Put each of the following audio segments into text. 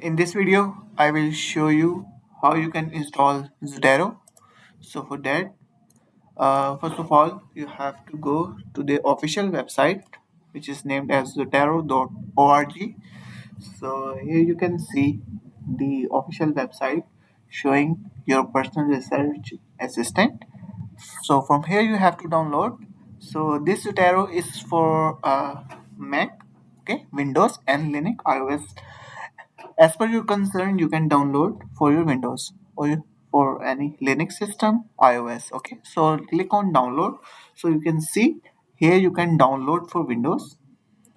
In this video, I will show you how you can install Zotero. So for that, first of all, you have to go to the official website, which is named as zotero.org. So here you can see the official website showing your personal research assistant. So from here you have to download. So this Zotero is for Mac, okay, Windows and Linux, iOS. As per your concern, you can download for your Windows or for any Linux system, iOS. Okay, so click on download. So you can see here you can download for Windows.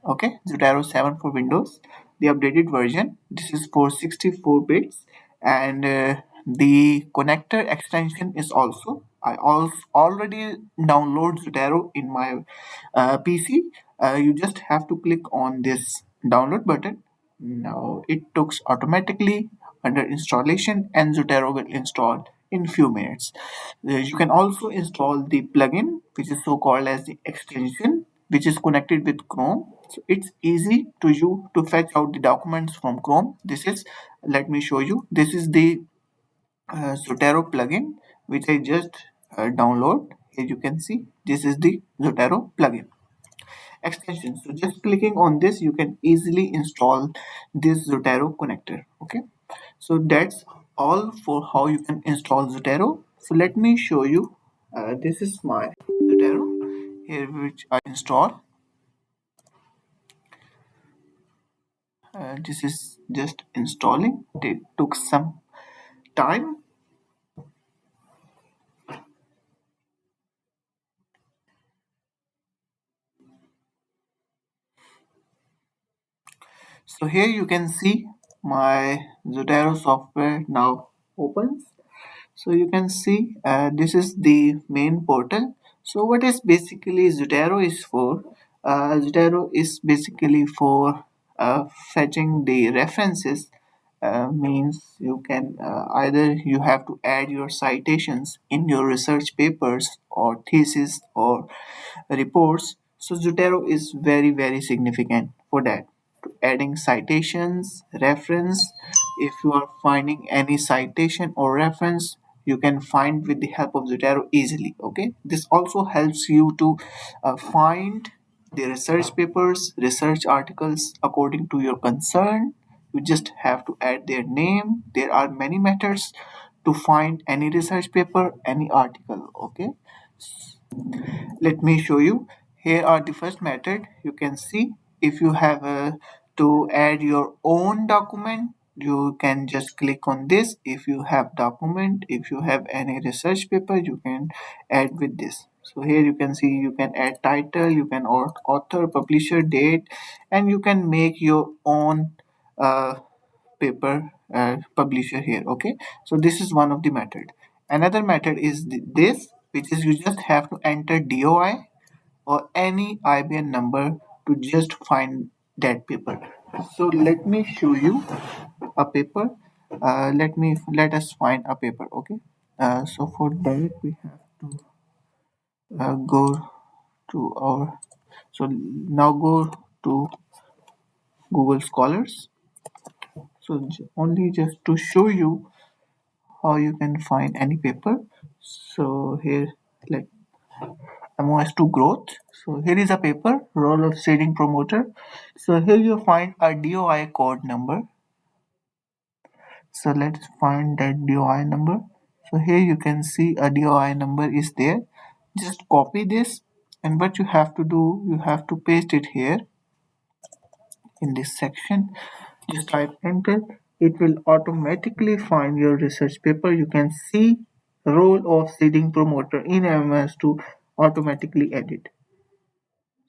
Okay, Zotero 7 for Windows, the updated version. This is for 64 bits, and the connector extension is also. I also already download Zotero in my PC. You just have to click on this download button. Now it took automatically under installation, and Zotero will install in few minutes. You can also install the plugin, which is so called as the extension, which is connected with Chrome. So it's easy to you to fetch out the documents from Chrome. This is, let me show you. This is the Zotero plugin, which I just download. Here you can see this is the Zotero plugin extension. So just clicking on this, you can easily install this Zotero connector. Okay, so that's all for how you can install Zotero. So let me show you. This is my Zotero here, which I install. This is just installing. It took some time. So here you can see my Zotero software now opens. So you can see this is the main portal. So what is basically Zotero is for? Zotero is basically for fetching the references. Means you can either you have to add your citations in your research papers or thesis or reports. So Zotero is very significant for that, adding citations, reference. If you are finding any citation or reference, you can find with the help of Zotero easily. Okay, this also helps you to find the research papers, research articles according to your concern. You just have to add their name. There are many methods to find any research paper, any article. Okay, let me show you. Here are the first method. You can see if you have to add your own document, you can just click on this. If you have document, if you have any research paper, you can add with this. So here you can see you can add title, you can add author, publisher, date, and you can make your own paper publisher here. Okay, so this is one of the method. Another method is this, which is you just have to enter DOI or any IBN number to just find that paper. So let me show you a paper. Let us find a paper. Okay, so for that we have to go to our, so now go to Google Scholars. So only just to show you how you can find any paper. So here, like MOS2 growth. So here is a paper, role of seeding promoter. So here you find a DOI code number. So let's find that DOI number. So here you can see a DOI number is there. Just copy this, and what you have to do, you have to paste it here in this section. Just type enter. It will automatically find your research paper. You can see role of seeding promoter in MS to automatically edit.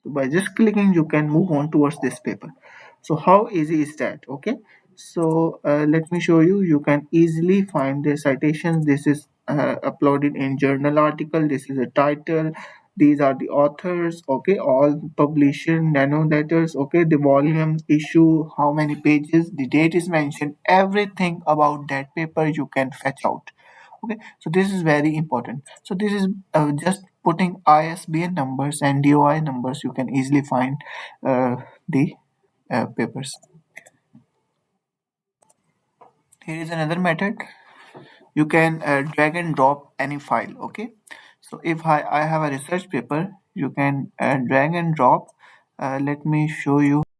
So by just clicking, you can move on towards this paper. So how easy is that? Okay, so let me show you. You can easily find the citations. This is uploaded in journal article. This is a title. These are the authors. Okay, all publisher nano letters. Okay, the volume, issue, how many pages, the date is mentioned. Everything about that paper you can fetch out. Okay, so this is very important. So this is just putting ISBN numbers and DOI numbers, you can easily find the papers. Here is another method. You can drag and drop any file. Okay, so if I have a research paper, you can drag and drop. Let me show you.